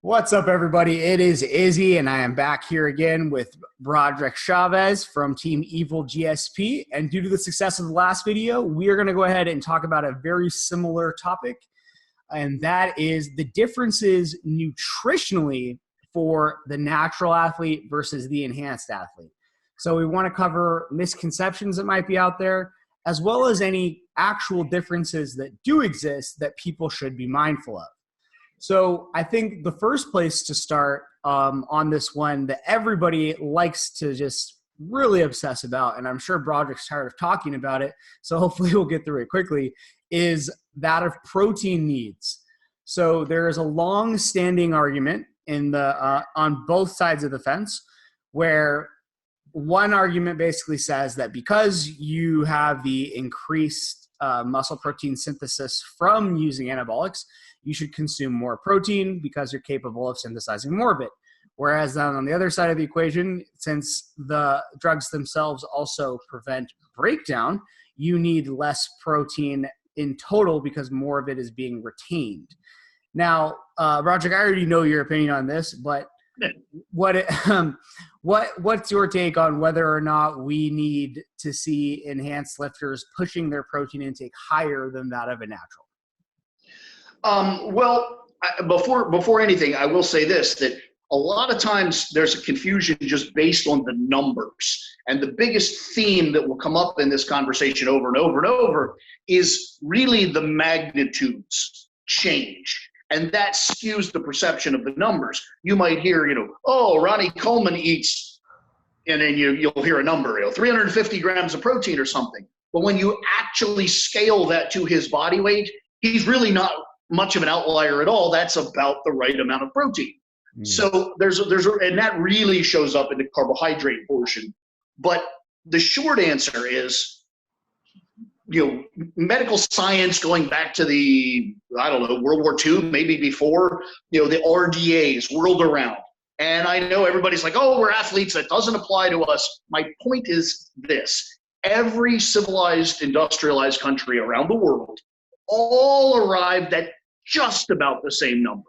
What's up, everybody? It is Izzy, and I am back here again with Broderick Chavez from Team Evil GSP. And due to the success of the last video, we are going to go ahead and talk about a very similar topic, and that is the differences nutritionally for the natural athlete versus the enhanced athlete. So we want to cover misconceptions that might be out there, as well as any actual differences that do exist that people should be mindful of. So I think the first place to start on this one that everybody likes to just really obsess about, and I'm sure Broderick's tired of talking about it, so hopefully we'll get through it quickly, is that of protein needs. So there is a long-standing argument in the on both sides of the fence where one argument basically says that because you have the increased muscle protein synthesis from using anabolics, you should consume more protein because you're capable of synthesizing more of it. Whereas then on the other side of the equation, since the drugs themselves also prevent breakdown, you need less protein in total because more of it is being retained. Now, Broderick, I already know your opinion on this, but what's your take on whether or not we need to see enhanced lifters pushing their protein intake higher than that of a natural? Before anything, I will say this, that a lot of times there's a confusion just based on the numbers. And the biggest theme that will come up in this conversation over and over and over is really the magnitudes change. And that skews the perception of the numbers. You might hear, oh, Ronnie Coleman eats, and then you'll hear a number, 350 grams of protein or something. But when you actually scale that to his body weight, he's really not much of an outlier at all. That's about the right amount of protein. So and that really shows up in the carbohydrate portion. But the short answer is, medical science going back to the, World War II, maybe before, the RDAs whirled around. And I know everybody's like, oh, we're athletes. That doesn't apply to us. My point is this. Every civilized, industrialized country around the world all arrived at just about the same number.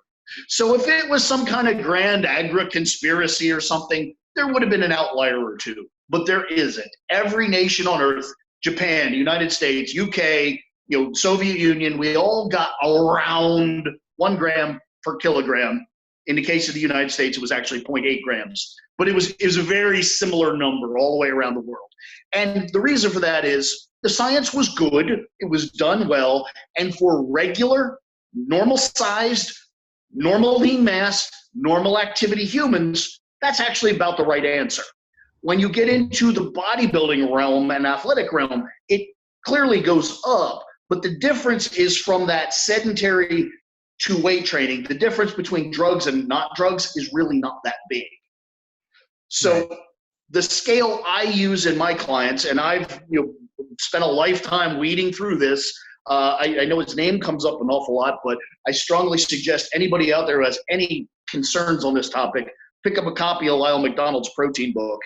So if it was some kind of grand agri-conspiracy or something, there would have been an outlier or two, but there isn't. Every nation on earth, Japan, United States, UK, Soviet Union, we all got around 1 gram per kilogram. In the case of the United States, it was actually 0.8 grams, but it was a very similar number all the way around the world. And the reason for that is the science was good, it was done well, and for regular, normal-sized, normal lean mass, normal activity humans, that's actually about the right answer. When you get into the bodybuilding realm and athletic realm, it clearly goes up, but the difference is from that sedentary to weight training. The difference between drugs and not drugs is really not that big. So the scale I use in my clients, and I've spent a lifetime weeding through this. I know its name comes up an awful lot, but I strongly suggest anybody out there who has any concerns on this topic, pick up a copy of Lyle McDonald's protein book.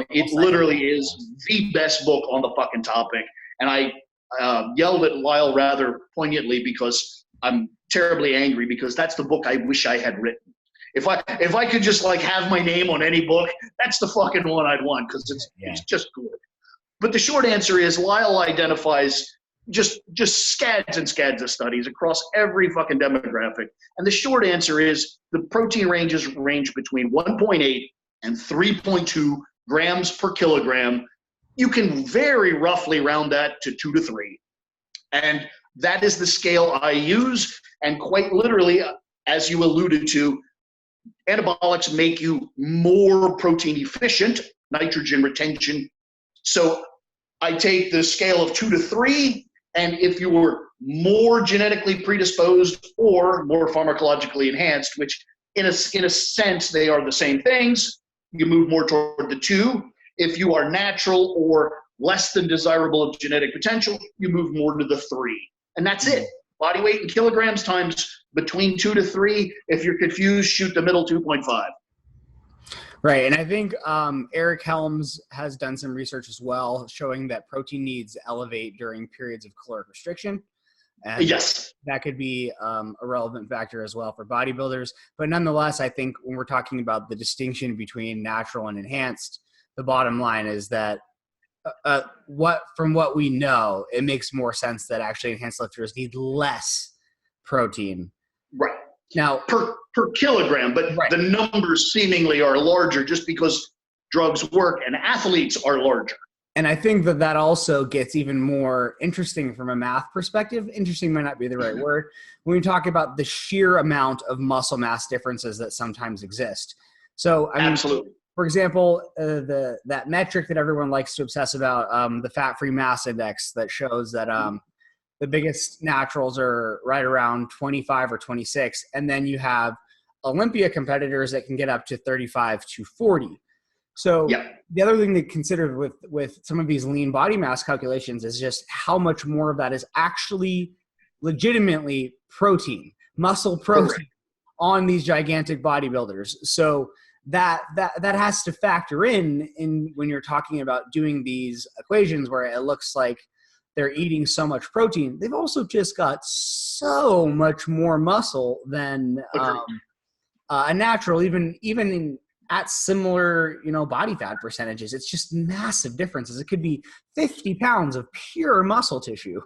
It literally is the best book on the fucking topic. And I yelled at Lyle rather poignantly because I'm terribly angry, because that's the book I wish I had written. If I could just have my name on any book, that's the fucking one I'd want, because it's just good. But the short answer is Lyle identifies just scads and scads of studies across every fucking demographic. And the short answer is the protein ranges range between 1.8 and 3.2 grams per kilogram. You can very roughly round that to 2 to 3. And that is the scale I use. And quite literally, as you alluded to, anabolics make you more protein efficient, nitrogen retention. So I take the scale of 2 to 3, and if you were more genetically predisposed or more pharmacologically enhanced, which in a sense they are the same things, you move more toward the 2. If you are natural or less than desirable of genetic potential, you move more to the 3. And that's it. Body weight in kilograms times between 2 to 3. If you're confused, shoot the middle 2.5. Right. And I think Eric Helms has done some research as well showing that protein needs elevate during periods of caloric restriction. And yes, that could be a relevant factor as well for bodybuilders. But nonetheless, I think when we're talking about the distinction between natural and enhanced, the bottom line is that from what we know, it makes more sense that actually enhanced lifters need less protein. right. Now per kilogram, but right. the numbers seemingly are larger just because drugs work and athletes are larger. And I think that also gets even more interesting from a math perspective. Interesting might not be the right word. When we talk about the sheer amount of muscle mass differences that sometimes exist. So, I mean, absolutely. For example, that metric that everyone likes to obsess about, the fat-free mass index that shows that the biggest naturals are right around 25 or 26. And then you have Olympia competitors that can get up to 35 to 40. So the other thing to consider with some of these lean body mass calculations is just how much more of that is actually legitimately protein, muscle protein on these gigantic bodybuilders. So that has to factor in when you're talking about doing these equations where it looks like they're eating so much protein. They've also just got so much more muscle than a natural, even at similar, body fat percentages. It's just massive differences. It could be 50 pounds of pure muscle tissue.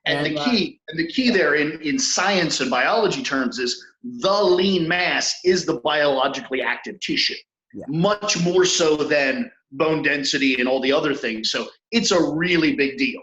And the key there in science and biology terms is the lean mass is the biologically active tissue, much more so than bone density and all the other things. So it's a really big deal.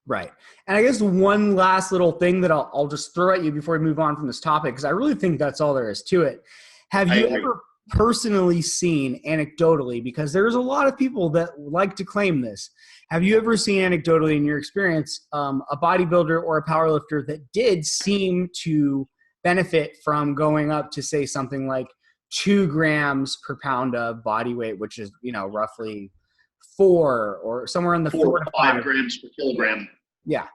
Right. And I guess one last little thing that I'll just throw at you before we move on from this topic, because I really think that's all there is to it. Have you ever personally seen anecdotally, because there's a lot of people that like to claim this, have you ever seen anecdotally in your experience a bodybuilder or a powerlifter that did seem to benefit from going up to, say, something like 2 grams per pound of body weight, which is, roughly 4 or somewhere in the 4 to 5 grams per kilogram? Yeah.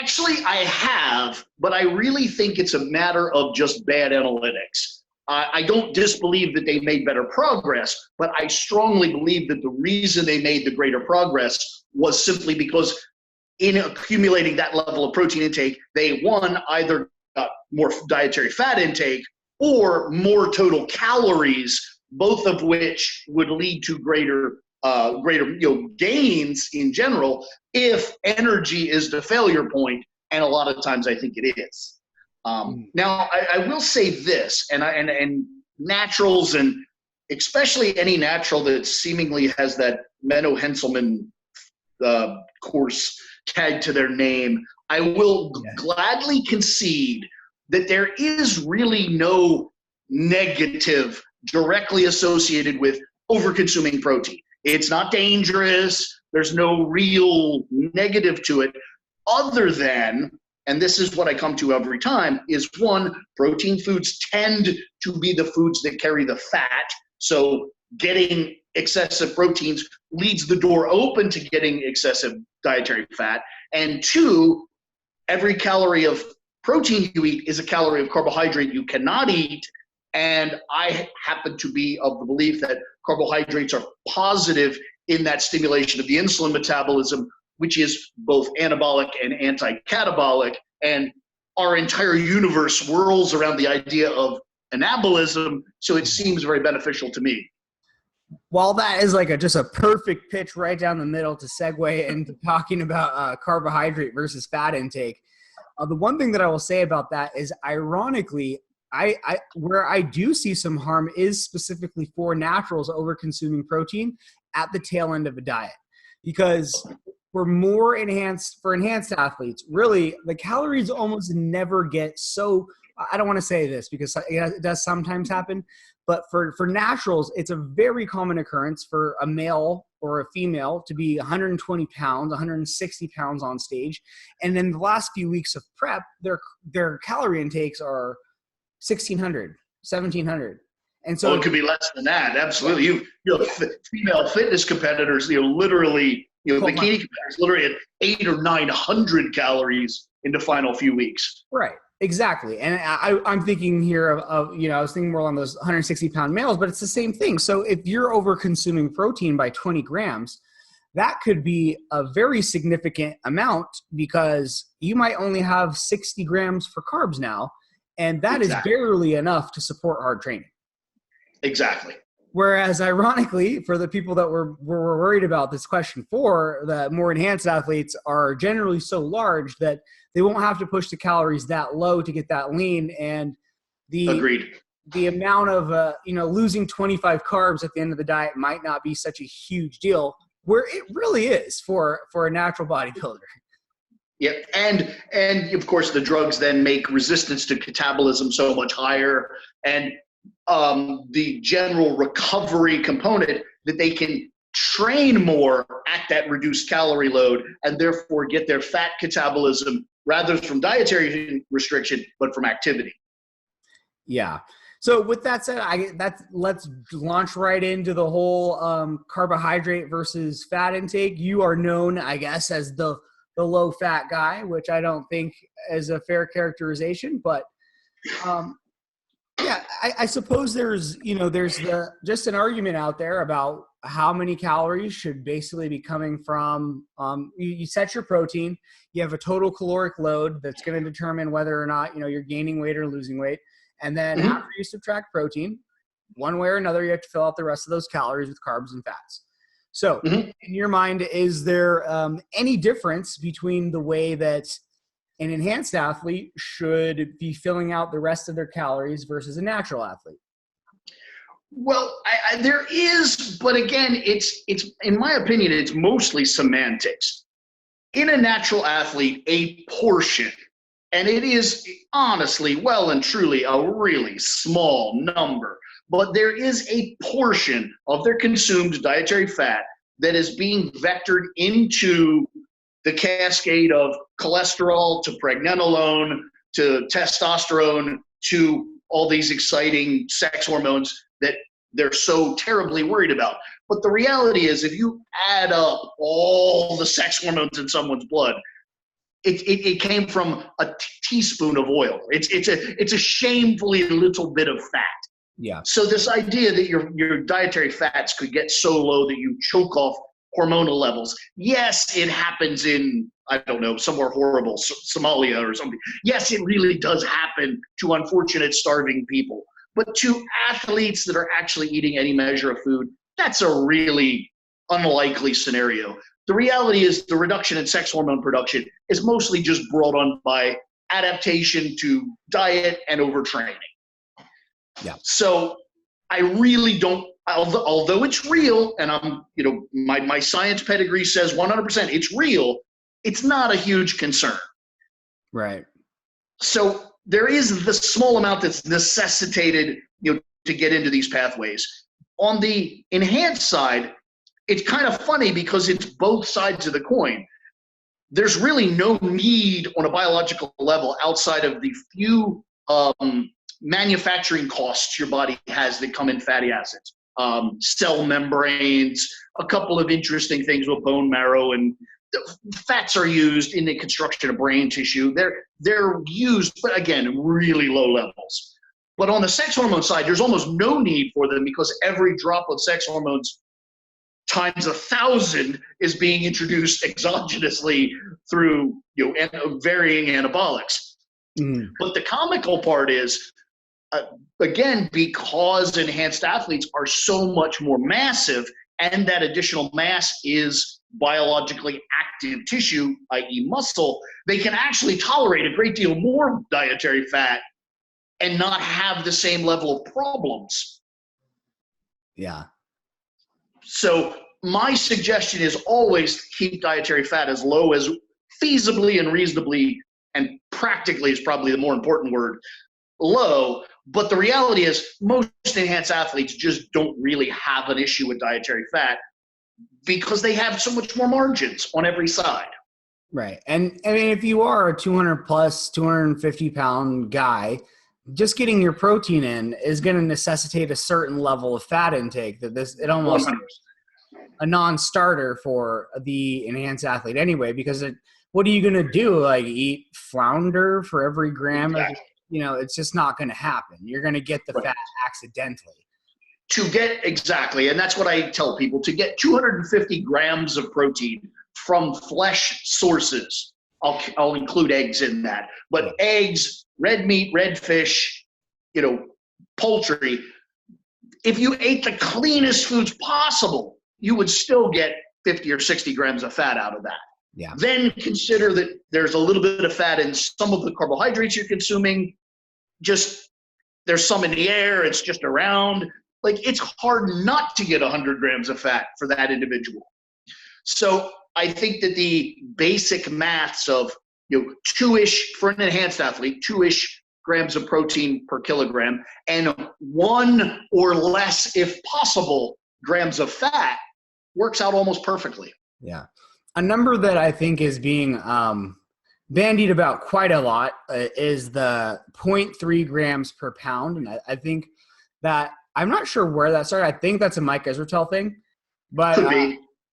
Actually, I have, but I really think it's a matter of just bad analytics. I don't disbelieve that they made better progress, but I strongly believe that the reason they made the greater progress was simply because in accumulating that level of protein intake, they, either got more dietary fat intake or more total calories, both of which would lead to greater gains in general if energy is the failure point, and a lot of times I think it is. Now, I will say this, and naturals, and especially any natural that seemingly has that Menno Henselman course tagged to their name, I will gladly concede that there is really no negative directly associated with over-consuming protein. It's not dangerous. There's no real negative to it other than, and this is what I come to every time, is one, protein foods tend to be the foods that carry the fat. So getting excessive proteins leads the door open to getting excessive dietary fat. And two, every calorie of protein you eat is a calorie of carbohydrate you cannot eat. And I happen to be of the belief that carbohydrates are positive in that stimulation of the insulin metabolism, which is both anabolic and anti-catabolic. And our entire universe whirls around the idea of anabolism, so it seems very beneficial to me. While that is like just a perfect pitch right down the middle to segue into talking about carbohydrate versus fat intake, the one thing that I will say about that is, ironically, where I do see some harm is specifically for naturals over consuming protein at the tail end of a diet, because for enhanced athletes, really the calories almost never get so, I don't want to say this because it does sometimes happen, but for naturals, it's a very common occurrence for a male or a female to be 120 pounds, 160 pounds on stage. And then the last few weeks of prep, their calorie intakes are 1,600, 1,700. And so it could be less than that. Absolutely. You know, female fitness competitors, literally, bikini competitors literally at 800 or 900 calories in the final few weeks. Right. Exactly. And I'm thinking here of, I was thinking more along those 160 pound males, but it's the same thing. So if you're over consuming protein by 20 grams, that could be a very significant amount because you might only have 60 grams for carbs now, and that is barely enough to support hard training. Exactly. Whereas ironically, for the people that were worried about this question for, the more enhanced athletes are generally so large that they won't have to push the calories that low to get that lean. And Agreed. The amount of, losing 25 carbs at the end of the diet might not be such a huge deal, where it really is for a natural bodybuilder. Yeah, and of course the drugs then make resistance to catabolism so much higher, and the general recovery component that they can train more at that reduced calorie load and therefore get their fat catabolism rather from dietary restriction but from activity. Yeah. So with that said, let's launch right into the whole carbohydrate versus fat intake. You are known, I guess, as the low fat guy, which I don't think is a fair characterization, but yeah, I suppose there's just an argument out there about how many calories should basically be coming from, you set your protein, you have a total caloric load that's going to determine whether or not, you're gaining weight or losing weight. And then after you subtract protein, one way or another, you have to fill out the rest of those calories with carbs and fats. So in your mind, is there any difference between the way that an enhanced athlete should be filling out the rest of their calories versus a natural athlete? Well, there is, but again, it's in my opinion, it's mostly semantics. In a natural athlete, a portion, and it is honestly, well and truly a really small number, but there is a portion of their consumed dietary fat that is being vectored into the cascade of cholesterol to pregnenolone to testosterone to all these exciting sex hormones that they're so terribly worried about. But the reality is, if you add up all the sex hormones in someone's blood, it came from a teaspoon of oil. It's a shamefully little bit of fat. Yeah. So this idea that your dietary fats could get so low that you choke off hormonal levels. Yes, it happens in, I don't know, somewhere horrible, Somalia or something. Yes, it really does happen to unfortunate starving people. But to athletes that are actually eating any measure of food, that's a really unlikely scenario. The reality is the reduction in sex hormone production is mostly just brought on by adaptation to diet and overtraining. Yeah. So I really don't, although it's real, and my science pedigree says 100% it's real, it's not a huge concern. Right. So there is the small amount that's necessitated, to get into these pathways. On the enhanced side, it's kind of funny because it's both sides of the coin. There's really no need on a biological level outside of the few manufacturing costs your body has that come in fatty acids, cell membranes, a couple of interesting things with bone marrow, and fats are used in the construction of brain tissue. They're used, but again, really low levels. But on the sex hormone side, there's almost no need for them because every drop of sex hormones times 1,000 is being introduced exogenously through varying anabolics. But the comical part is, again, because enhanced athletes are so much more massive, and that additional mass is biologically active tissue, i.e. muscle, they can actually tolerate a great deal more dietary fat and not have the same level of problems. Yeah. So my suggestion is always keep dietary fat as low as feasibly and reasonably, and practically is probably the more important word, low. But the reality is most enhanced athletes just don't really have an issue with dietary fat because they have so much more margins on every side. Right. And I mean, if you are a 200 plus 250 pound guy, just getting your protein in is going to necessitate a certain level of fat intake it almost 100%. A non-starter for the enhanced athlete anyway, because what are you going to do? Like eat flounder for every gram? Exactly. It's just not going to happen. You're going to get the Right. fat accidentally. to get exactly, and that's what I tell people, to get 250 grams of protein from flesh sources. I'll include eggs in that, but eggs, red meat, red fish, poultry. If you ate the cleanest foods possible, you would still get 50 or 60 grams of fat out of that. Yeah. Then consider that there's a little bit of fat in some of the carbohydrates you're consuming. Just there's some in the air, it's just around. Like, it's hard not to get 100 grams of fat for that individual. So I think that the basic maths of, two-ish for an enhanced athlete, 2-ish grams of protein per kilogram, and 1 or less, if possible, grams of fat works out almost perfectly. Yeah. A number that I think is being bandied about quite a lot is the 0.3 grams per pound. And I think that, I'm not sure where that started. I think that's a Mike Israetel thing, but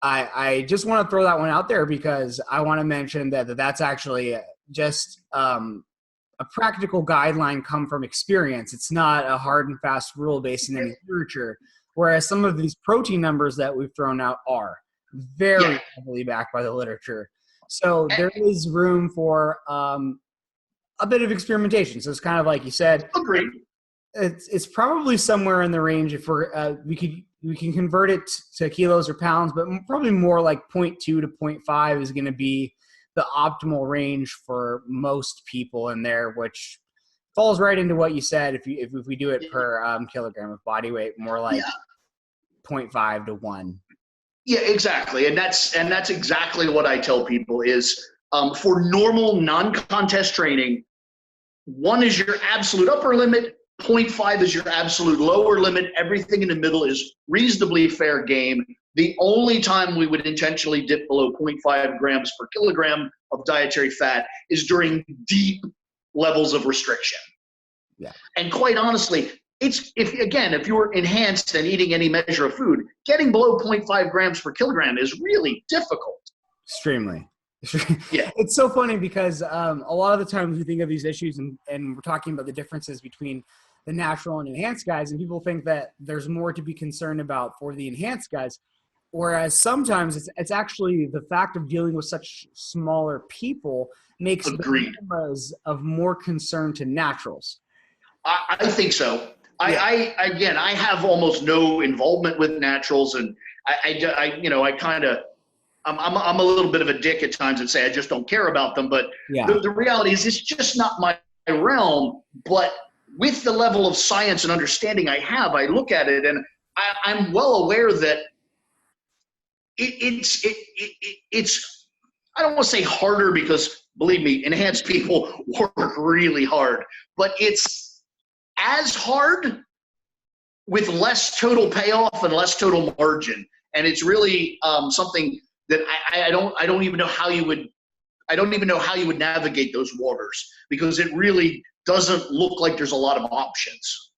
I just want to throw that one out there because I want to mention that that's actually just a practical guideline come from experience. It's not a hard and fast rule based in any literature, whereas some of these protein numbers that we've thrown out are very heavily backed by the literature. So there is room for a bit of experimentation. So it's kind of like you said. Agreed. It's probably somewhere in the range if we can convert it to kilos or pounds, but probably more like 0.2 to 0.5 is going to be the optimal range for most people in there, which falls right into what you said. If we do it per kilogram of body weight, more like 0.5 to 1. Yeah, exactly. And that's exactly what I tell people is for normal non-contest training, 1 is your absolute upper limit, 0.5 is your absolute lower limit. Everything in the middle is reasonably fair game. The only time we would intentionally dip below 0.5 grams per kilogram of dietary fat is during deep levels of restriction. Yeah. And quite honestly, if you're enhanced and eating any measure of food, getting below 0.5 grams per kilogram is really difficult. Extremely. Yeah. It's so funny because a lot of the times we think of these issues and we're talking about the differences between the natural and enhanced guys, and people think that there's more to be concerned about for the enhanced guys, whereas sometimes it's actually the fact of dealing with such smaller people makes Agreed. the numbers of more concern to naturals. I think so. I have almost no involvement with naturals, and I'm a little bit of a dick at times and say I just don't care about them. But the reality is it's just not my realm. But with the level of science and understanding I have, I look at it and I'm well aware that it's I don't want to say harder because believe me, enhanced people work really hard, but it's as hard with less total payoff and less total margin. And it's really something that I don't even know how you would navigate those waters, because it really doesn't look like there's a lot of options.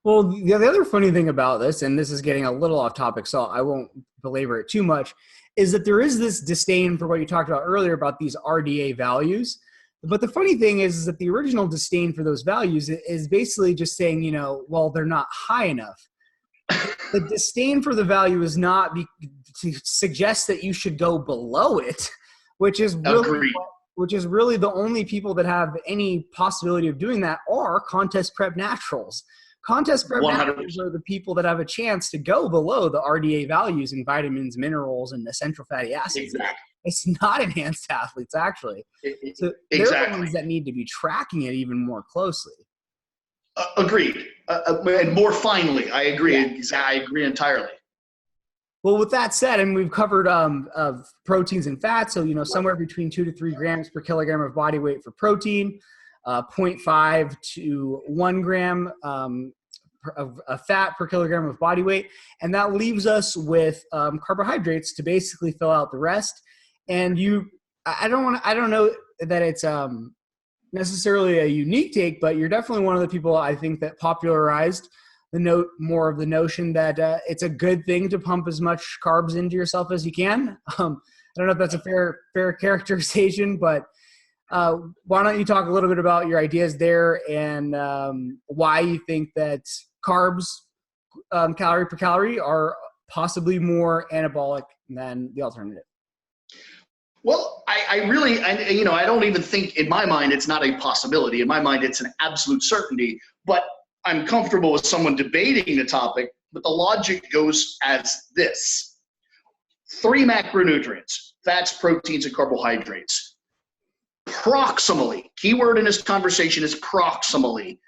Well, the other funny thing about this, and this is getting a little off topic, so I won't belabor it too much, is that there is this disdain for what you talked about earlier about these RDA values. But the funny thing is that the original disdain for those values is basically just saying, well, they're not high enough. The disdain for the value is not to suggest that you should go below it, which is really the only people that have any possibility of doing that are contest prep naturals. Contest prep 100%. Naturals are the people that have a chance to go below the RDA values in vitamins, minerals, and essential fatty acids. Exactly. It's not enhanced athletes, actually. So they're the ones that need to be tracking it even more closely. Agreed. And more finely, I agree. Yeah. I agree entirely. Well, with that said, and we've covered of proteins and fats, so somewhere between 2 to 3 grams per kilogram of body weight for protein, 0.5 to 1 gram of fat per kilogram of body weight, and that leaves us with carbohydrates to basically fill out the rest. And I don't know that it's necessarily a unique take, but you're definitely one of the people I think that popularized more of the notion that it's a good thing to pump as much carbs into yourself as you can. I don't know if that's a fair characterization, but why don't you talk a little bit about your ideas there and why you think that carbs calorie per calorie are possibly more anabolic than the alternative. Well, I don't even think, in my mind, it's not a possibility. In my mind, it's an absolute certainty. But I'm comfortable with someone debating the topic. But the logic goes as this. 3 macronutrients: fats, proteins, and carbohydrates. Proximally, keyword in this conversation is proximally,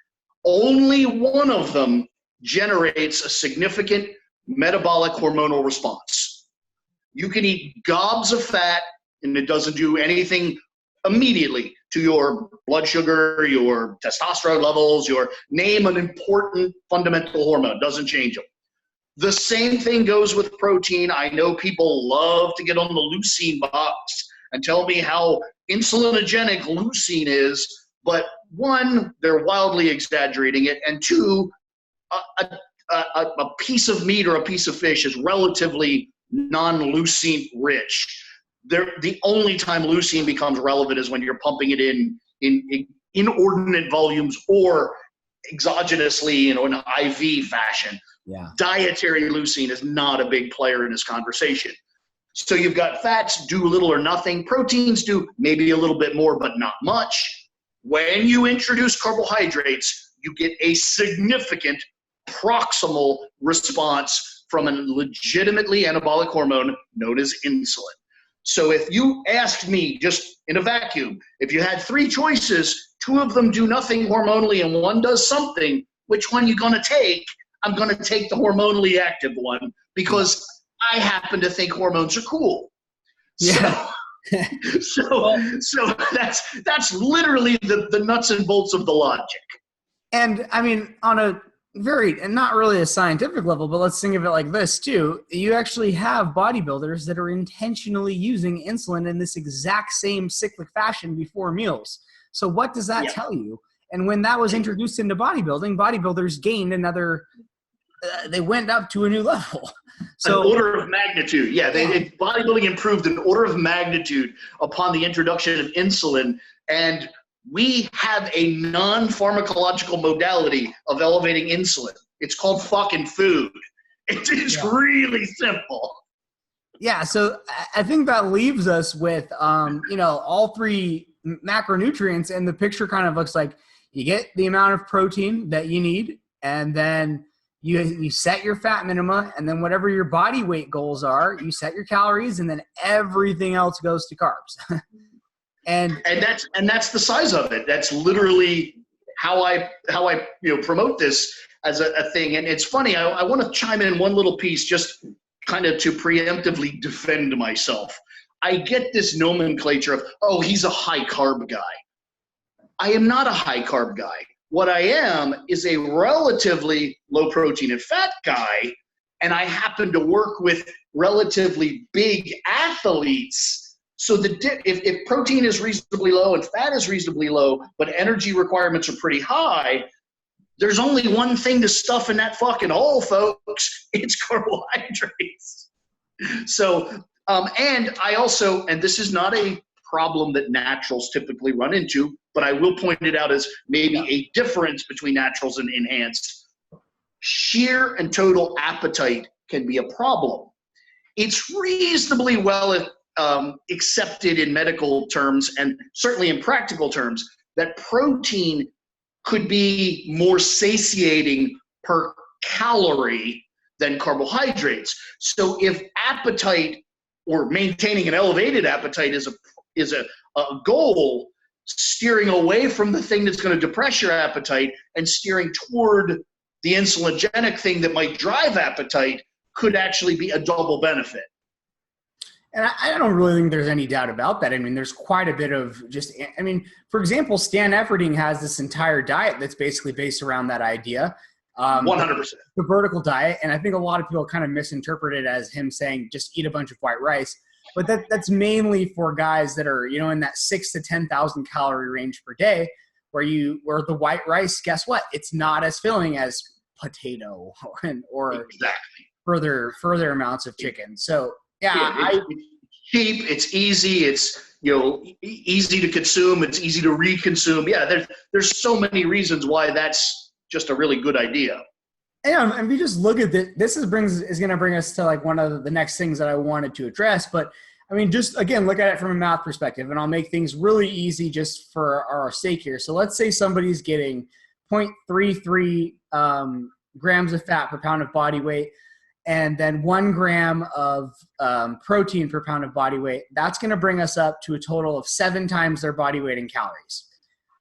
only one of them generates a significant metabolic hormonal response. You can eat gobs of fat, and it doesn't do anything immediately to your blood sugar, your testosterone levels, your name an important fundamental hormone, doesn't change them. The same thing goes with protein. I know people love to get on the leucine box and tell me how insulinogenic leucine is, but 1, they're wildly exaggerating it, and 2, a piece of meat or a piece of fish is relatively non-leucine rich. The only time leucine becomes relevant is when you're pumping it in inordinate volumes or exogenously, in an IV fashion. Yeah. Dietary leucine is not a big player in this conversation. So you've got fats do little or nothing. Proteins do maybe a little bit more, but not much. When you introduce carbohydrates, you get a significant proximal response from a legitimately anabolic hormone known as insulin. So if you asked me just in a vacuum, if you had 3 choices, 2 of them do nothing hormonally and 1 does something, which one you going to take? I'm going to take the hormonally active one because I happen to think hormones are cool. Yeah. So that's literally the nuts and bolts of the logic. And I mean, on a very, and not really a scientific level, but let's think of it like this too. You actually have bodybuilders that are intentionally using insulin in this exact same cyclic fashion before meals. So what does that tell you? And when that was introduced into bodybuilding, bodybuilders gained another, they went up to a new level. So an order of magnitude. Yeah, bodybuilding improved an order of magnitude upon the introduction of insulin. And we have a non-pharmacological modality of elevating insulin. It's called fucking food. It's really simple. Yeah, so I think that leaves us with, all 3 macronutrients, and the picture kind of looks like you get the amount of protein that you need, and then you set your fat minima, and then whatever your body weight goals are, you set your calories, and then everything else goes to carbs. and that's the size of it. That's literally how I promote this as a thing. And it's funny, I want to chime in one little piece just kind of to preemptively defend myself. I get this nomenclature of, oh, he's a high carb guy. I am not a high carb guy. What I am is a relatively low protein and fat guy, and I happen to work with relatively big athletes. So if protein is reasonably low and fat is reasonably low, but energy requirements are pretty high, there's only one thing to stuff in that fucking hole, folks. It's carbohydrates. So, and I also, and this is not a problem that naturals typically run into, but I will point it out as maybe a difference between naturals and enhanced. Sheer and total appetite can be a problem. It's reasonably well accepted in medical terms and certainly in practical terms that protein could be more satiating per calorie than carbohydrates. So if appetite or maintaining an elevated appetite is a goal, steering away from the thing that's going to depress your appetite and steering toward the insulinogenic thing that might drive appetite could actually be a double benefit. And I don't really think there's any doubt about that. I mean, there's quite a bit of for example, Stan Efferding has this entire diet that's basically based around that idea. 100%. The vertical diet. And I think a lot of people kind of misinterpret it as him saying, just eat a bunch of white rice. But that's mainly for guys that are, in that 6,000 to 10,000 calorie range per day, where the white rice, guess what? It's not as filling as potato or exactly. further amounts of chicken. So it's cheap, it's easy, it's easy to consume, it's easy to reconsume. Yeah, there's so many reasons why that's just a really good idea. And if you just look at this, is going to bring us to like one of the next things that I wanted to address. But I mean, just again, look at it from a math perspective, and I'll make things really easy just for our sake here. So let's say somebody's getting 0.33 grams of fat per pound of body weight, and then 1 gram of protein per pound of body weight. That's going to bring us up to a total of 7 times their body weight in calories.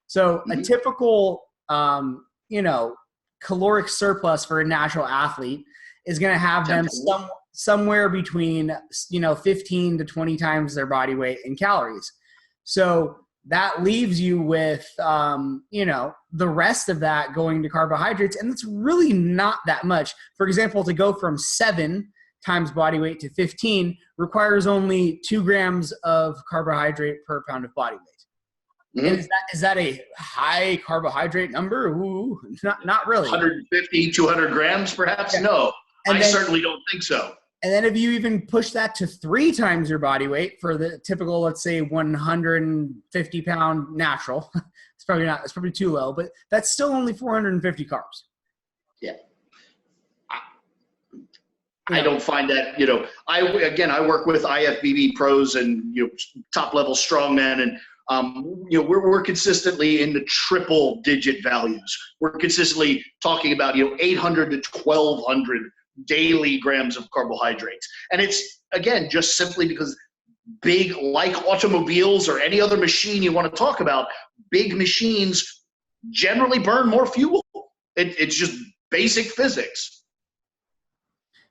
So a typical, caloric surplus for a natural athlete is going to have them somewhere between 15 to 20 times their body weight in calories. So that leaves you with the rest of that going to carbohydrates, and it's really not that much. For example, to go from 7 times body weight to 15 requires only 2 grams of carbohydrate per pound of body weight. And is that a high carbohydrate number? Ooh, not really. 150, 200 grams perhaps? Yeah. No, I certainly don't think so. And then if you even push that to 3 times your body weight for the typical, let's say 150 pound natural, it's probably too low, but that's still only 450 carbs. Yeah. I don't find that, I work with IFBB pros and, top level strongmen, and we're consistently in the triple digit values. We're consistently talking about 800 to 1200 daily grams of carbohydrates, and it's again just simply because like automobiles or any other machine you want to talk about, big machines generally burn more fuel. It's just basic physics.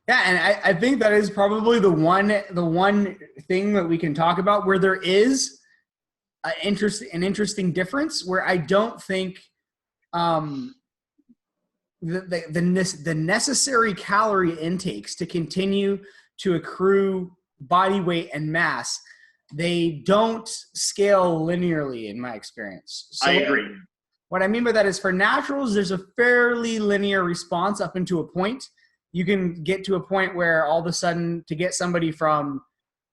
Yeah, and I think that is probably the one thing that we can talk about where there is an interesting difference, where I don't think the necessary calorie intakes to continue to accrue body weight and mass, they don't scale linearly in my experience. So I agree. What I mean by that is, for naturals, there's a fairly linear response up into a point. You can get to a point where all of a sudden, to get somebody from,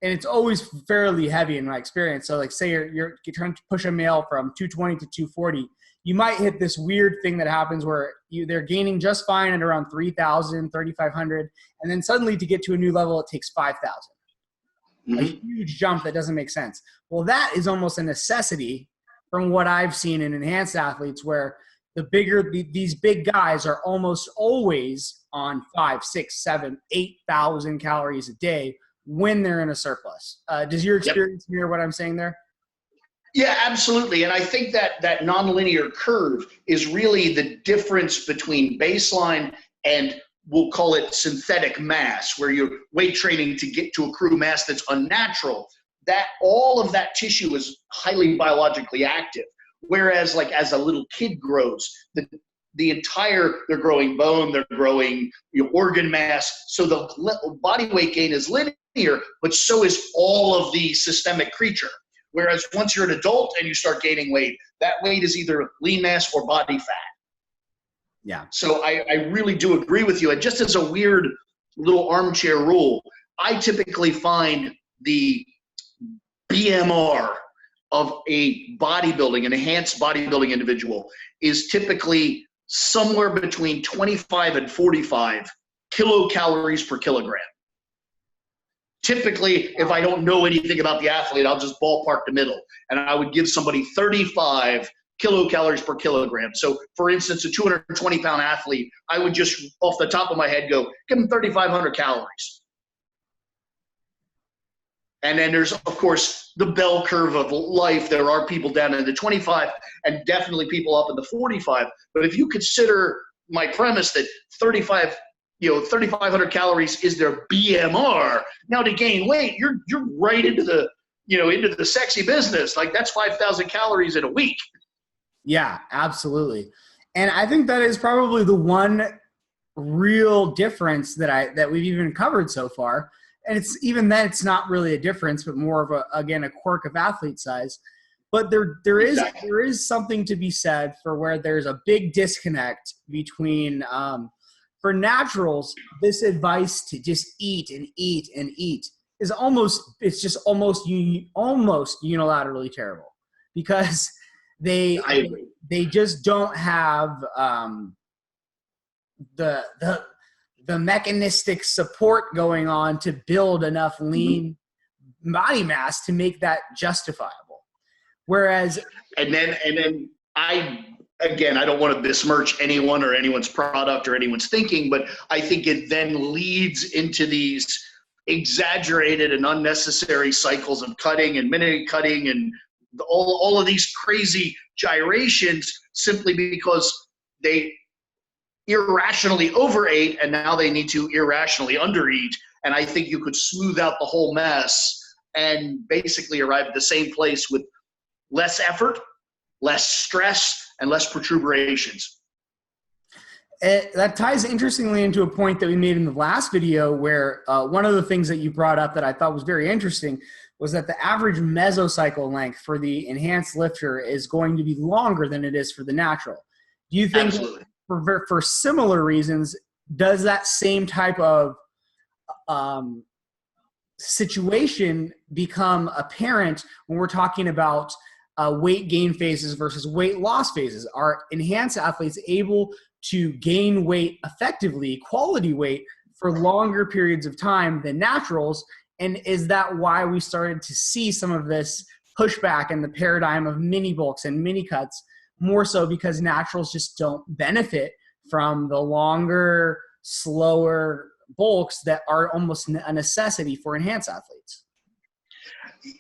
and it's always fairly heavy in my experience. So like say you're trying to push a male from 220 to 240, you might hit this weird thing that happens where they're gaining just fine at around 3,000, 3,500. And then suddenly to get to a new level, it takes 5,000. A huge jump that doesn't make sense. Well, that is almost a necessity from what I've seen in enhanced athletes, where these big guys are almost always on 5, 6, 7, 8,000 calories a day when they're in a surplus. Does your experience mirror what I'm saying there? Yeah, absolutely. And I think that nonlinear curve is really the difference between baseline and, we'll call it, synthetic mass, where you're weight training to get to accrue mass that's unnatural. That all of that tissue is highly biologically active. Whereas like as a little kid grows, they're growing bone, they're growing organ mass. So the body weight gain is linear, but so is all of the systemic creature. Whereas once you're an adult and you start gaining weight, that weight is either lean mass or body fat. Yeah. So I really do agree with you. And just as a weird little armchair rule, I typically find the BMR of a an enhanced bodybuilding individual is typically somewhere between 25 and 45 kilocalories per kilogram. Typically, if I don't know anything about the athlete, I'll just ballpark the middle, and I would give somebody 35 kilocalories per kilogram. So, for instance, a 220-pound athlete, I would just, off the top of my head, go, give them 3,500 calories. And then there's, of course, the bell curve of life. There are people down in the 25 and definitely people up in the 45. But if you consider my premise that 3,500 calories is their BMR, now to gain weight, you're right into the, into the sexy business. Like that's 5,000 calories in a week. Yeah, absolutely. And I think that is probably the one real difference that we've even covered so far. And it's not really a difference, but more of a quirk of athlete size. But there is something to be said for where there's a big disconnect between for naturals, this advice to just eat and eat and eat is almost unilaterally terrible, because they just don't have the the mechanistic support going on to build enough lean body mass to make that justifiable. Whereas, and then I don't want to besmirch anyone or anyone's product or anyone's thinking, but I think it then leads into these exaggerated and unnecessary cycles of cutting and minute cutting and all of these crazy gyrations simply because they irrationally overate and now they need to irrationally undereat. And I think you could smooth out the whole mess and basically arrive at the same place with less effort, less stress, and less protuberations. That ties interestingly into a point that we made in the last video where one of the things that you brought up that I thought was very interesting was that the average mesocycle length for the enhanced lifter is going to be longer than it is for the natural. Do you think for similar reasons, does that same type of situation become apparent when we're talking about weight gain phases versus weight loss phases? Are enhanced athletes able to gain weight effectively, quality weight, for longer periods of time than naturals? And is that why we started to see some of this pushback in the paradigm of mini bulks and mini cuts, more so because naturals just don't benefit from the longer, slower bulks that are almost a necessity for enhanced athletes?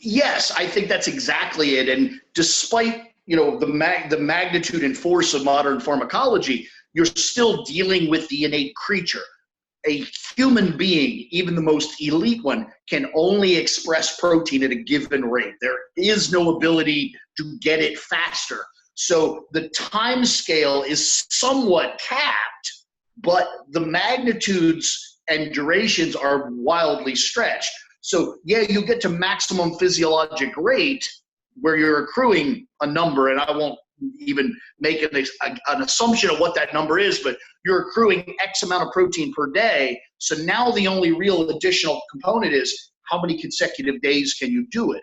Yes, I think that's exactly it. And despite, the magnitude and force of modern pharmacology, you're still dealing with the innate creature. A human being, even the most elite one, can only express protein at a given rate. There is no ability to get it faster. So the time scale is somewhat capped, but the magnitudes and durations are wildly stretched. So yeah, you get to maximum physiologic rate where you're accruing a number, and I won't even make an assumption of what that number is, but you're accruing X amount of protein per day. So now the only real additional component is how many consecutive days can you do it?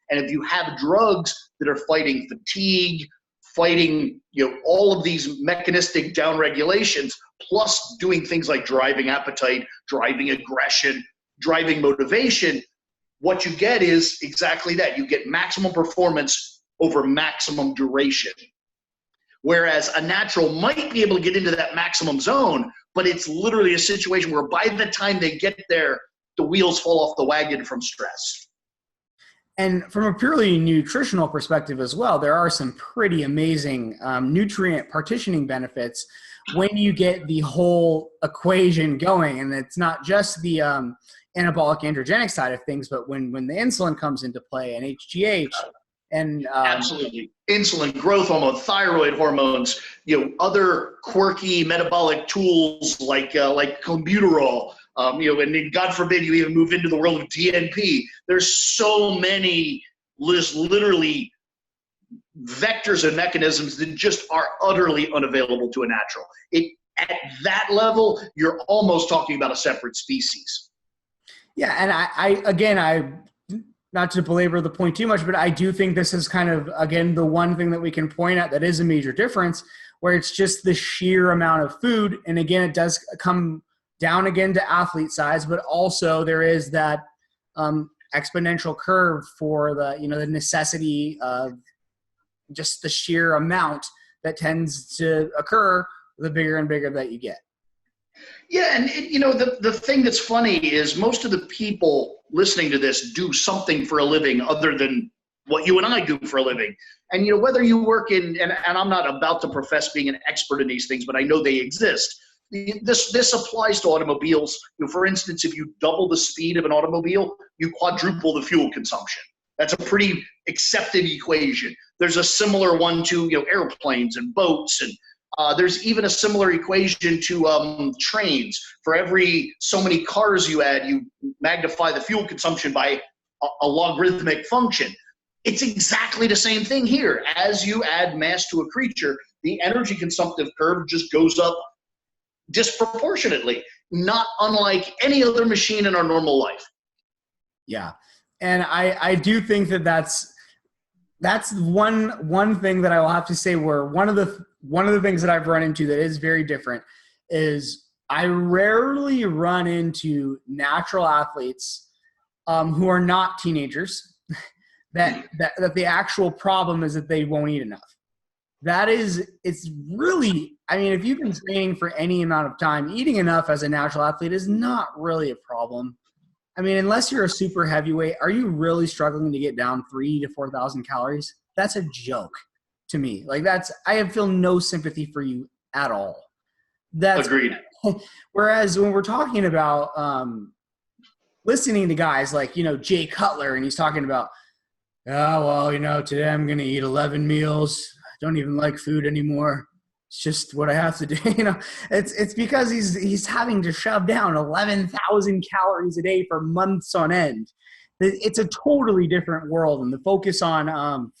And if you have drugs that are fighting fatigue, fighting all of these mechanistic downregulations, plus doing things like driving appetite, driving aggression, driving motivation, what you get is exactly that. You get maximum performance over maximum duration. Whereas a natural might be able to get into that maximum zone, but it's literally a situation where by the time they get there, the wheels fall off the wagon from stress. And from a purely nutritional perspective as well, there are some pretty amazing nutrient partitioning benefits when you get the whole equation going. And it's not just the anabolic androgenic side of things, but when the insulin comes into play and HGH and absolutely, insulin, growth hormone, thyroid hormones, other quirky metabolic tools like clenbuterol, and God forbid you even move into the world of DNP. There's so many literally vectors and mechanisms that just are utterly unavailable to a natural. At that level, you're almost talking about a separate species. Yeah, and I not to belabor the point too much, but I do think this is kind of, again, the one thing that we can point at that is a major difference, where it's just the sheer amount of food. And again, it does come down again to athlete size, but also there is that exponential curve for the necessity of just the sheer amount that tends to occur the bigger and bigger that you get. Yeah, and the thing that's funny is most of the people listening to this do something for a living other than what you and I do for a living. And whether you work in, and I'm not about to profess being an expert in these things, but I know they exist. This applies to automobiles. For instance, if you double the speed of an automobile, you quadruple the fuel consumption. That's a pretty accepted equation. There's a similar one to airplanes and boats, and there's even a similar equation to trains. For every so many cars you add, you magnify the fuel consumption by a logarithmic function. It's exactly the same thing here. As you add mass to a creature, the energy consumptive curve just goes up disproportionately, not unlike any other machine in our normal life. Yeah, and I do think that's one thing that I will have to say where one of the things that I've run into that is very different is I rarely run into natural athletes who are not teenagers that the actual problem is that they won't eat enough. It's really, I mean, if you've been training for any amount of time, eating enough as a natural athlete is not really a problem. I mean, unless you're a super heavyweight, are you really struggling to get down 3,000 to 4,000 calories? That's a joke to me. Like I feel no sympathy for you at all. That's agreed. Whereas when we're talking about listening to guys like, Jay Cutler, and he's talking about, oh, well, today I'm going to eat 11 meals. I don't even like food anymore. It's just what I have to do. It's because he's having to shove down 11,000 calories a day for months on end. It's a totally different world, and the focus on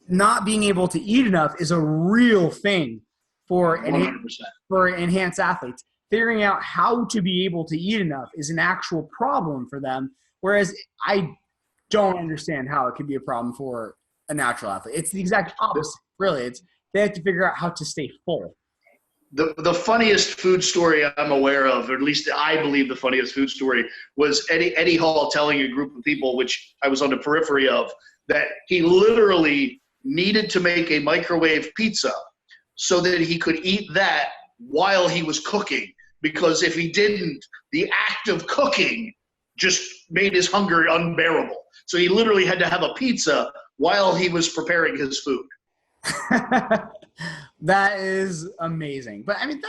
not being able to eat enough is a real thing for 100%. For enhanced athletes. Figuring out how to be able to eat enough is an actual problem for them, whereas I don't understand how it could be a problem for a natural athlete. It's the exact opposite, really. They have to figure out how to stay full. The funniest food story I'm aware of, or at least I believe the funniest food story, was Eddie Hall telling a group of people, which I was on the periphery of, that he literally needed to make a microwave pizza so that he could eat that while he was cooking. Because if he didn't, the act of cooking just made his hunger unbearable. So he literally had to have a pizza while he was preparing his food. That is amazing. But I mean,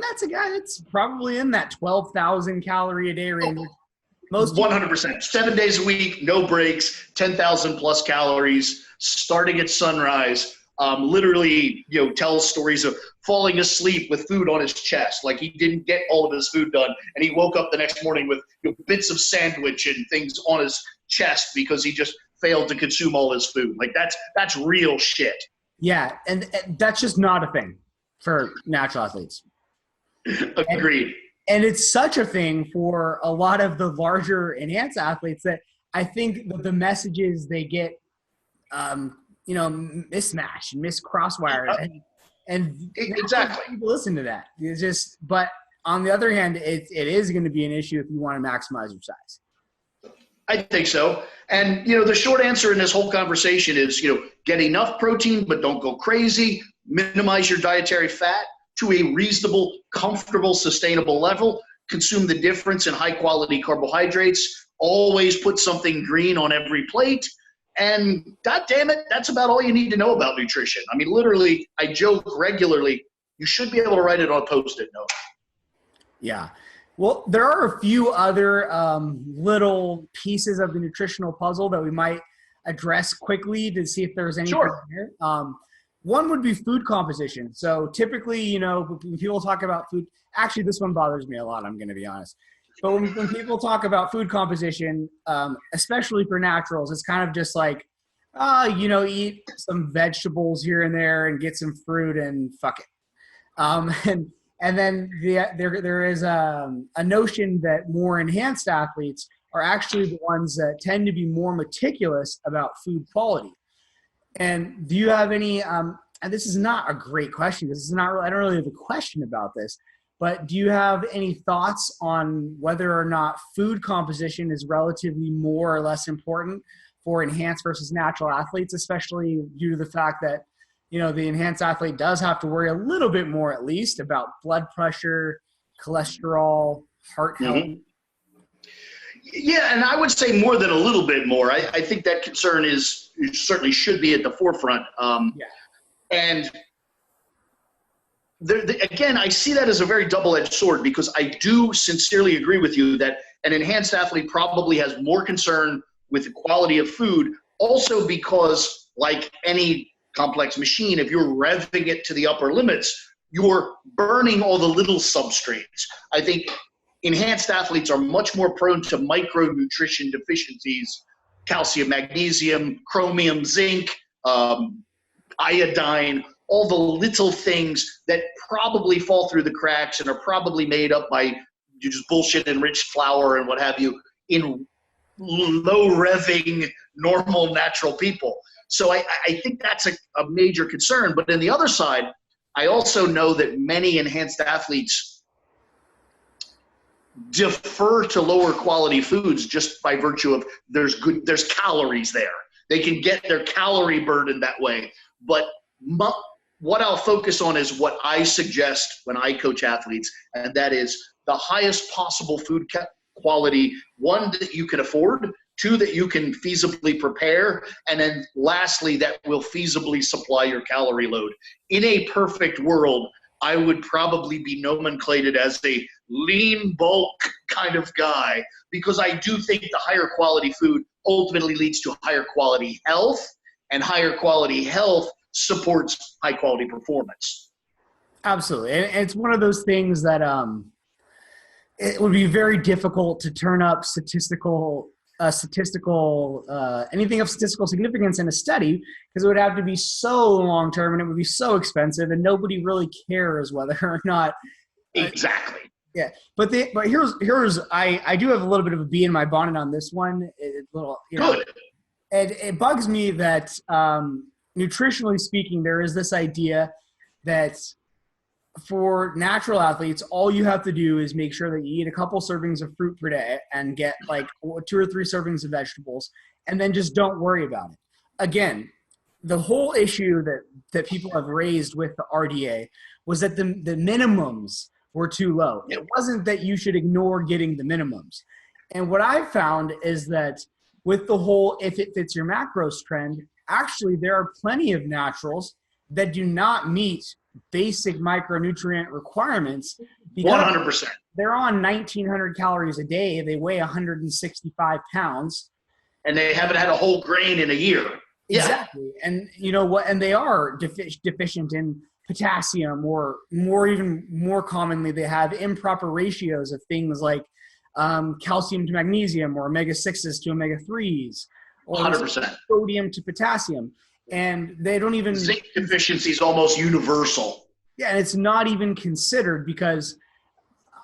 that's a guy that's probably in that 12,000 calorie a day range. Most 100%. 7 days a week, no breaks, 10,000 plus calories, starting at sunrise. Literally, tells stories of falling asleep with food on his chest. Like he didn't get all of his food done, and he woke up the next morning with bits of sandwich and things on his chest because he just failed to consume all his food. Like that's real shit. Yeah, and that's just not a thing for natural athletes. Agreed. And it's such a thing for a lot of the larger enhanced athletes that I think that the messages they get, mismatched and crosswires, and exactly. People listen to that. It's just, but on the other hand, it is going to be an issue if you want to maximize your size. I think so. And, the short answer in this whole conversation is, get enough protein, but don't go crazy. Minimize your dietary fat to a reasonable, comfortable, sustainable level. Consume the difference in high-quality carbohydrates. Always put something green on every plate. And God damn it, that's about all you need to know about nutrition. I mean, literally, I joke regularly, you should be able to write it on a Post-it note. Yeah. Well, there are a few other little pieces of the nutritional puzzle that we might address quickly to see if there's anything here. One would be food composition. So typically, when people talk about food, actually this one bothers me a lot, I'm going to be honest. But when people talk about food composition, especially for naturals, it's kind of just like, eat some vegetables here and there and get some fruit and fuck it. And then there is a notion that more enhanced athletes are actually the ones that tend to be more meticulous about food quality. And do you have any, and this is not a great question. This is not, I don't really have a question about this, but do you have any thoughts on whether or not food composition is relatively more or less important for enhanced versus natural athletes, especially due to the fact that, the enhanced athlete does have to worry a little bit more, at least, about blood pressure, cholesterol, heart health? Mm-hmm. Yeah, and I would say more than a little bit more. I think that concern certainly should be at the forefront. And again, I see that as a very double-edged sword, because I do sincerely agree with you that an enhanced athlete probably has more concern with the quality of food, also because, like any complex machine, if you're revving it to the upper limits, you're burning all the little substrates. I think enhanced athletes are much more prone to micronutrition deficiencies, calcium, magnesium, chromium, zinc, iodine, all the little things that probably fall through the cracks and are probably made up by just bullshit enriched flour and what have you in low revving, normal, natural people. So I think that's a major concern. But on the other side, I also know that many enhanced athletes defer to lower quality foods just by virtue of there's calories there. They can get their calorie burden that way. But what I'll focus on is what I suggest when I coach athletes, and that is the highest possible food quality, one that you can afford, two that you can feasibly prepare, and then lastly that will feasibly supply your calorie load. In a perfect world, I would probably be nomenclated as a lean bulk kind of guy, because I do think the higher quality food ultimately leads to higher quality health, and higher quality health supports high quality performance. Absolutely. And it's one of those things that it would be very difficult to turn up anything of statistical significance in a study, because it would have to be so long term and it would be so expensive, and nobody really cares whether or not. Exactly. Yeah, but here's I do have a little bit of a bee in my bonnet on this one. Good. It bugs me that nutritionally speaking, there is this idea that for natural athletes, all you have to do is make sure that you eat a couple servings of fruit per day and get like 2 or 3 servings of vegetables, and then just don't worry about it. Again, the whole issue that people have raised with the RDA was that the minimums were too low. It wasn't that you should ignore getting the minimums. And what I've found is that with the whole if it fits your macros trend, actually there are plenty of naturals that do not meet basic micronutrient requirements because 100%. they're on 1,900 calories a day. They weigh 165 pounds. And they haven't had a whole grain in a year. Exactly. Yeah. And you know what? And they are deficient in potassium, or even more commonly, they have improper ratios of things like calcium to magnesium, or omega-6s to omega-3s, or 100%. sodium to potassium. And they don't even – zinc deficiency is almost universal. Yeah, and it's not even considered, because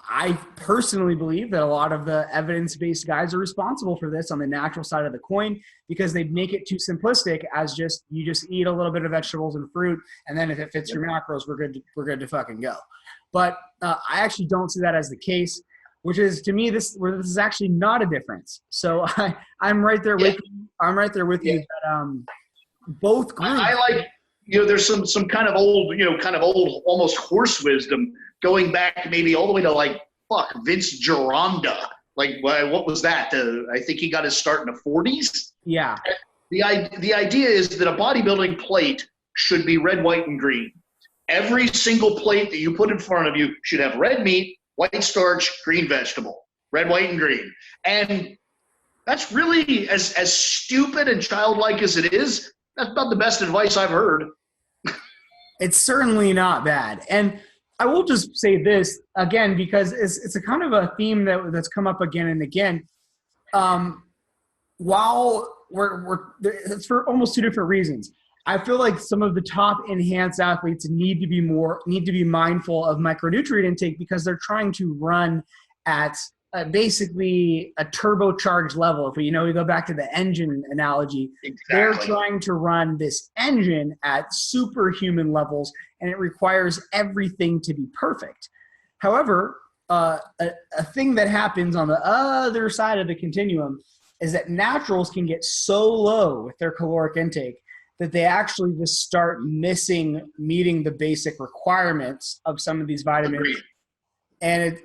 I personally believe that a lot of the evidence-based guys are responsible for this on the natural side of the coin, because they make it too simplistic as you just eat a little bit of vegetables and fruit, and then if it fits your macros, we're good to fucking go. But I actually don't see that as the case, which is, to me, this is actually not a difference. So I'm right there with you. I'm right there with you that both groups. I like, there's some kind of old, almost horse wisdom going back maybe all the way to Vince Gironda. What was that? I think he got his start in the 40s. Yeah. The idea is that a bodybuilding plate should be red, white, and green. Every single plate that you put in front of you should have red meat, white starch, green vegetable, red, white, and green. And that's really, as stupid and childlike as it is, that's about the best advice I've heard. It's certainly not bad. And I will just say this again, because it's a kind of a theme that's come up again and again. While it's for almost 2 different reasons. I feel like some of the top enhanced athletes need to be mindful of micronutrient intake, because they're trying to run at basically a turbocharged level. If we go back to the engine analogy, exactly. They're trying to run this engine at superhuman levels, and it requires everything to be perfect. However, a thing that happens on the other side of the continuum is that naturals can get so low with their caloric intake that they actually just start meeting the basic requirements of some of these vitamins. Agreed. And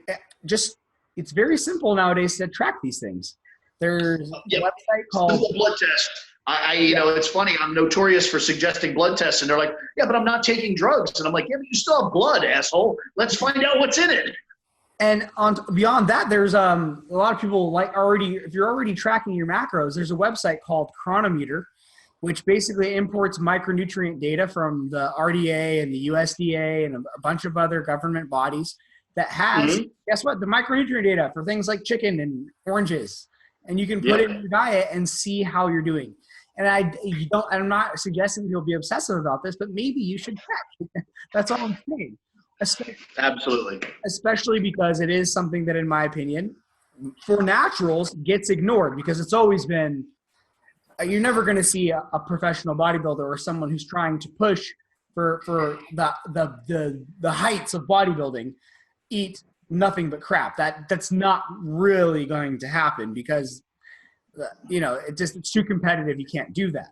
it's very simple nowadays to track these things. There's a website called simple blood test. It's funny. I'm notorious for suggesting blood tests, and they're like, "Yeah, but I'm not taking drugs." And I'm like, "Yeah, but you still have blood, asshole. Let's find out what's in it." And beyond that, there's a lot of people if you're already tracking your macros, there's a website called Chronometer, which basically imports micronutrient data from the RDA and the USDA and a bunch of other government bodies that has, guess what, the micronutrient data for things like chicken and oranges. And you can put it in your diet and see how you're doing. And I'm not suggesting you'll be obsessive about this, but maybe you should track. That's all I'm saying. Absolutely. Especially because it is something that, in my opinion, for naturals gets ignored, because it's always been, you're never going to see a professional bodybuilder or someone who's trying to push for the heights of bodybuilding eat nothing but crap. That's not really going to happen because it's too competitive. You can't do that.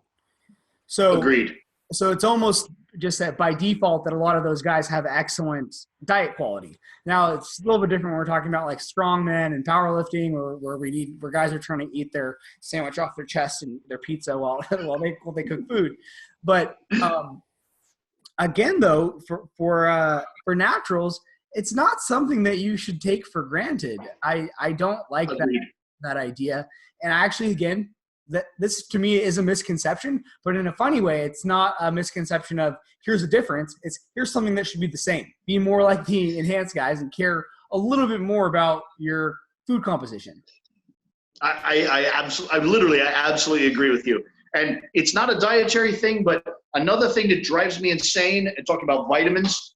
So Agreed. So it's almost just that by default that a lot of those guys have excellent diet quality. Now it's a little bit different when we're talking about like strongmen and powerlifting, or where guys are trying to eat their sandwich off their chest and their pizza while they cook food. But again, though, for naturals, it's not something that you should take for granted. I don't like that idea. And actually, again, that this to me is a misconception, but in a funny way. It's not a misconception of here's a difference. It's here's something that should be the same. Be more like the enhanced guys and care a little bit more about your food composition. I absolutely agree with you. And it's not a dietary thing, but another thing that drives me insane, and talking about vitamins,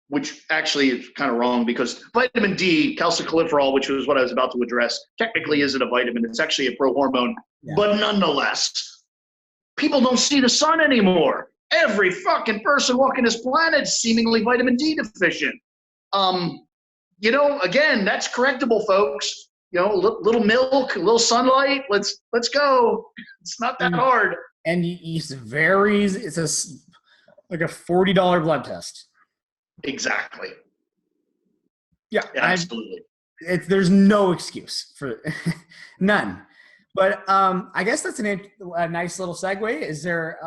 which actually is kind of wrong because vitamin D, calcium, which was what I was about to address, technically isn't a vitamin. It's actually a prohormone. Yeah. But nonetheless, people don't see the sun anymore. Every fucking person walking this planet is seemingly vitamin D deficient. Again, that's correctable, folks. Little milk, a little sunlight. Let's go. It's not that hard. And it's like a $40 blood test. Exactly. Yeah, absolutely. There's no excuse for none. But I guess that's a nice little segue. Is there,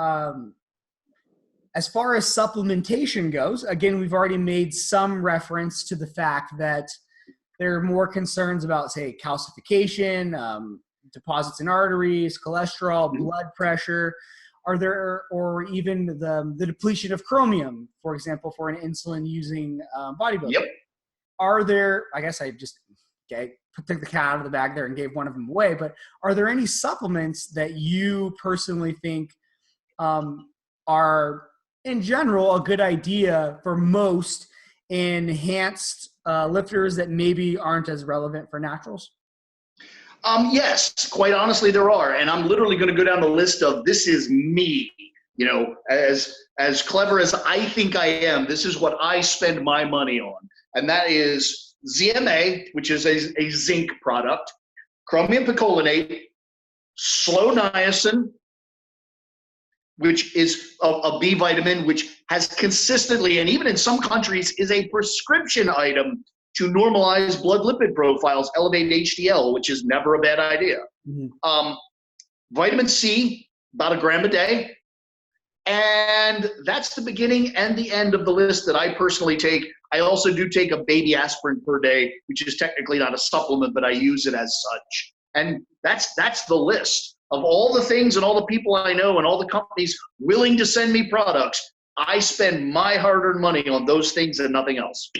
as far as supplementation goes, again, we've already made some reference to the fact that there are more concerns about, say, calcification, deposits in arteries, cholesterol, blood pressure. Are there, or even the depletion of chromium, for example, for an insulin-using bodybuilder? Yep. Are there, I guess I just took the cat out of the bag there and gave one of them away, but are there any supplements that you personally think are, in general, a good idea for most enhanced lifters that maybe aren't as relevant for naturals? Yes, quite honestly, there are. And I'm literally going to go down the list of this is me. As clever as I think I am, this is what I spend my money on. And that is ZMA, which is a zinc product, chromium picolinate, slow niacin, which is a B vitamin, which has consistently, and even in some countries, is a prescription item to normalize blood lipid profiles, elevate HDL, which is never a bad idea. Mm-hmm. Vitamin C, about 1 gram a day. And that's the beginning and the end of the list that I personally take. I also do take a baby aspirin per day, which is technically not a supplement, but I use it as such. And that's the list of all the things and all the people I know and all the companies willing to send me products. I spend my hard-earned money on those things and nothing else.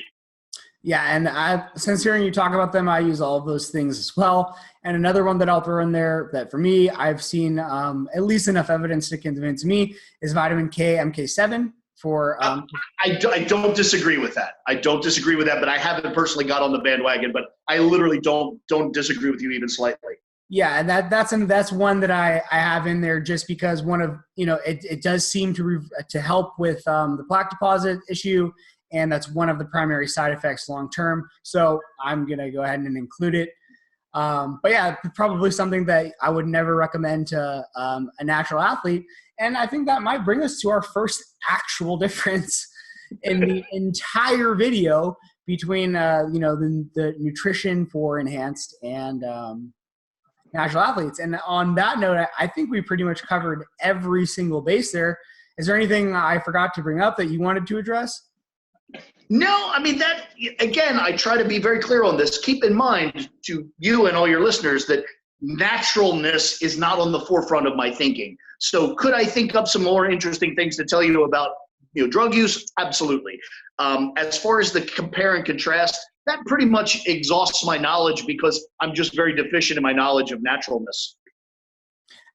Yeah, and since hearing you talk about them, I use all of those things as well. And another one that I'll throw in there that for me, I've seen at least enough evidence to convince me is vitamin K, MK7 for. I don't disagree with that. But I haven't personally got on the bandwagon. But I literally don't disagree with you even slightly. Yeah, and that's one that I have in there just because one of it does seem to help with the plaque deposit issue. And that's one of the primary side effects long-term. So I'm going to go ahead and include it. But yeah, probably something that I would never recommend to a natural athlete. And I think that might bring us to our first actual difference in the entire video between, the nutrition for enhanced and natural athletes. And on that note, I think we pretty much covered every single base there. Is there anything I forgot to bring up that you wanted to address? No, I mean, that, again, I try to be very clear on this. Keep in mind to you and all your listeners that naturalness is not on the forefront of my thinking. So could I think up some more interesting things to tell you about drug use? Absolutely. As far as the compare and contrast, that pretty much exhausts my knowledge because I'm just very deficient in my knowledge of naturalness.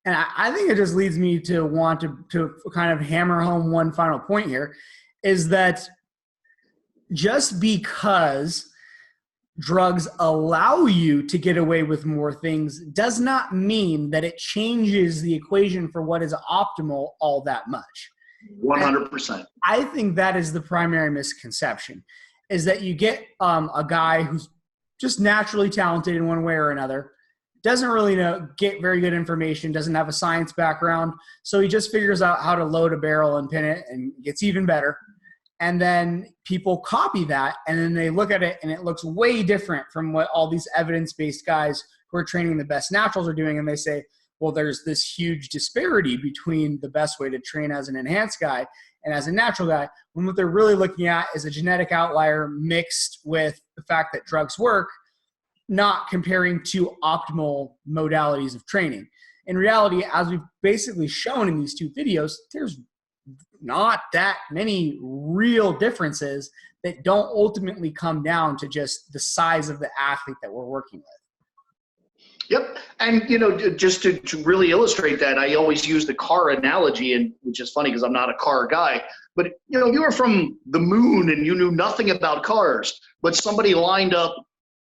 And I think it just leads me to want to kind of hammer home one final point here, is that just because drugs allow you to get away with more things does not mean that it changes the equation for what is optimal all that much. 100%. I think that is the primary misconception, is that you get a guy who's just naturally talented in one way or another, doesn't really get very good information, doesn't have a science background, so he just figures out how to load a barrel and pin it and gets even better. And then people copy that, and then they look at it, and it looks way different from what all these evidence-based guys who are training the best naturals are doing, and they say, well, there's this huge disparity between the best way to train as an enhanced guy and as a natural guy, when what they're really looking at is a genetic outlier mixed with the fact that drugs work, not comparing two optimal modalities of training. In reality, as we've basically shown in these two videos, there's not that many real differences that don't ultimately come down to just the size of the athlete that we're working with. Yep. And, just to really illustrate that, I always use the car analogy, and which is funny because I'm not a car guy. But, you were from the moon and you knew nothing about cars, but somebody lined up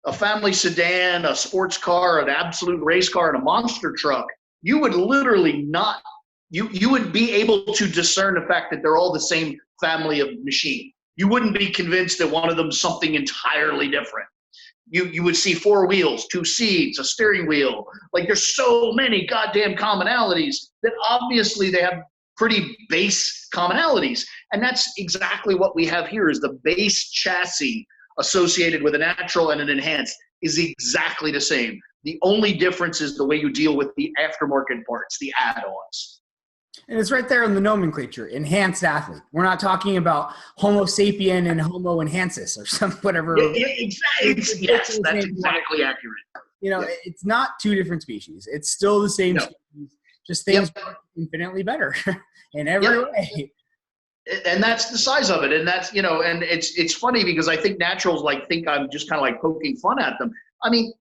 a family sedan, a sports car, an absolute race car, and a monster truck. You would literally not, you would be able to discern the fact that they're all the same family of machine. You wouldn't be convinced that one of them is something entirely different. You would see 4 wheels, 2 seats, a steering wheel. Like, there's so many goddamn commonalities that obviously they have pretty base commonalities. And that's exactly what we have here, is the base chassis associated with a natural and an enhanced is exactly the same. The only difference is the way you deal with the aftermarket parts, the add-ons. And it's right there in the nomenclature, enhanced athlete. We're not talking about Homo sapien and Homo enhancis or some whatever. Yeah, exactly. Yes, that's exactly accurate. It's not two different species. It's still the same species, just things are infinitely better in every way. And that's the size of it. And that's, and it's funny because I think naturals think I'm just kind of poking fun at them. I mean,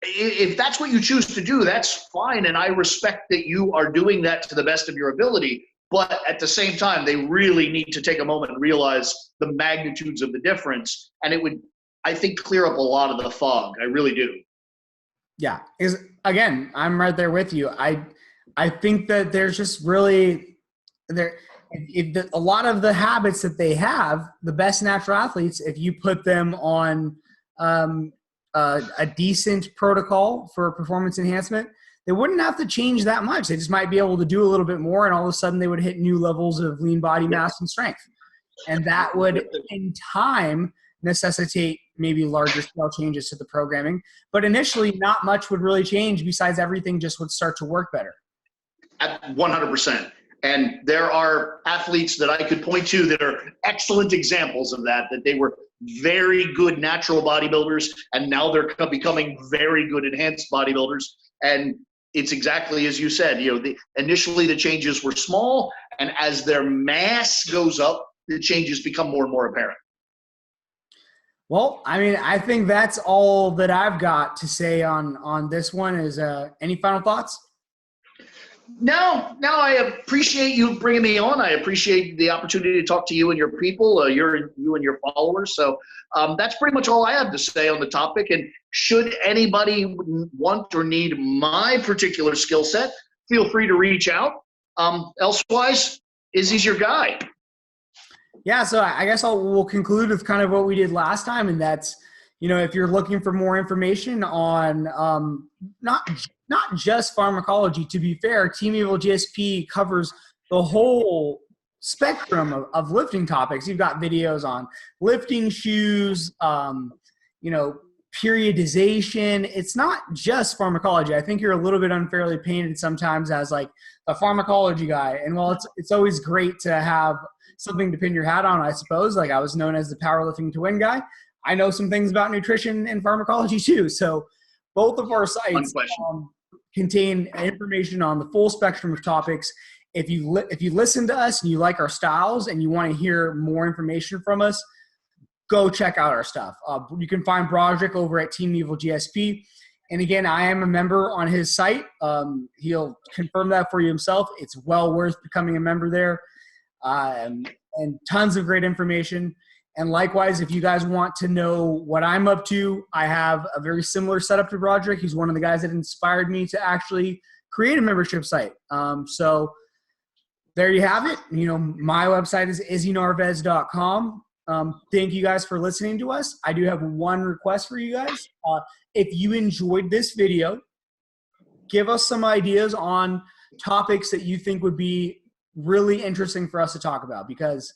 if that's what you choose to do, that's fine. And I respect that you are doing that to the best of your ability. But at the same time, they really need to take a moment and realize the magnitudes of the difference. And it would, I think, clear up a lot of the fog. I really do. Yeah. Again, I'm right there with you. I think that there's just really a lot of the habits that they have, the best natural athletes, if you put them on a decent protocol for performance enhancement, they wouldn't have to change that much. They just might be able to do a little bit more, and all of a sudden they would hit new levels of lean body mass and strength. And that would, in time, necessitate maybe larger scale changes to the programming. But initially, not much would really change besides everything just would start to work better. At 100%. And there are athletes that I could point to that are excellent examples of that they were very good natural bodybuilders, and now they're becoming very good enhanced bodybuilders. And it's exactly as you said, initially the changes were small, and as their mass goes up, the changes become more and more apparent. Well, I mean, I think that's all that I've got to say on this one. Is any final thoughts? No, I appreciate you bringing me on. I appreciate the opportunity to talk to you and your people, you and your followers. So that's pretty much all I have to say on the topic. And should anybody want or need my particular skill set, feel free to reach out. Elsewise, Izzy's your guy. Yeah, so I guess we'll conclude with kind of what we did last time, and that's, if you're looking for more information on not just pharmacology. To be fair, Team Evil GSP covers the whole spectrum of lifting topics. You've got videos on lifting shoes, periodization. It's not just pharmacology. I think you're a little bit unfairly painted sometimes as the pharmacology guy. And while it's always great to have something to pin your hat on, I suppose, I was known as the PowerliftingToWin guy, I know some things about nutrition and pharmacology too. So both of our sites contain information on the full spectrum of topics. If you listen to us and you like our styles and you want to hear more information from us, go check out our stuff. You can find Broderick over at Team Evil GSP. And again, I am a member on his site. He'll confirm that for you himself. It's well worth becoming a member there. And tons of great information. And likewise, if you guys want to know what I'm up to, I have a very similar setup to Broderick. He's one of the guys that inspired me to actually create a membership site. So there you have it. You know, my website is izzynarvez.com. Thank you guys for listening to us. I do have one request for you guys. If you enjoyed this video, give us some ideas on topics that you think would be really interesting for us to talk about, because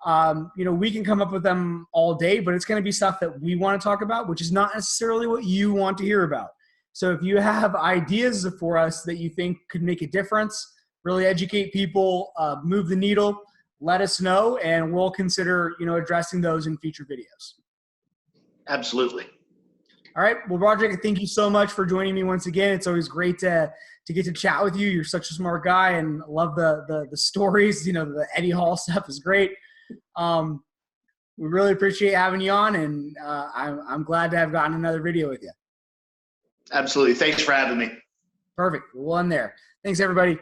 you know, we can come up with them all day, but it's going to be stuff that we want to talk about, which is not necessarily what you want to hear about. So if you have ideas for us that you think could make a difference, really educate people, move the needle, let us know, and we'll consider, you know, addressing those in future videos. Absolutely. All right. Well, Broderick, thank you so much for joining me once again. It's always great to get to chat with you. You're such a smart guy, and love the stories. You know, the Eddie Hall stuff is great. We really appreciate having you on, and I'm glad to have gotten another video with you. Absolutely. Thanks for having me. Perfect. We'll end there. Thanks, everybody.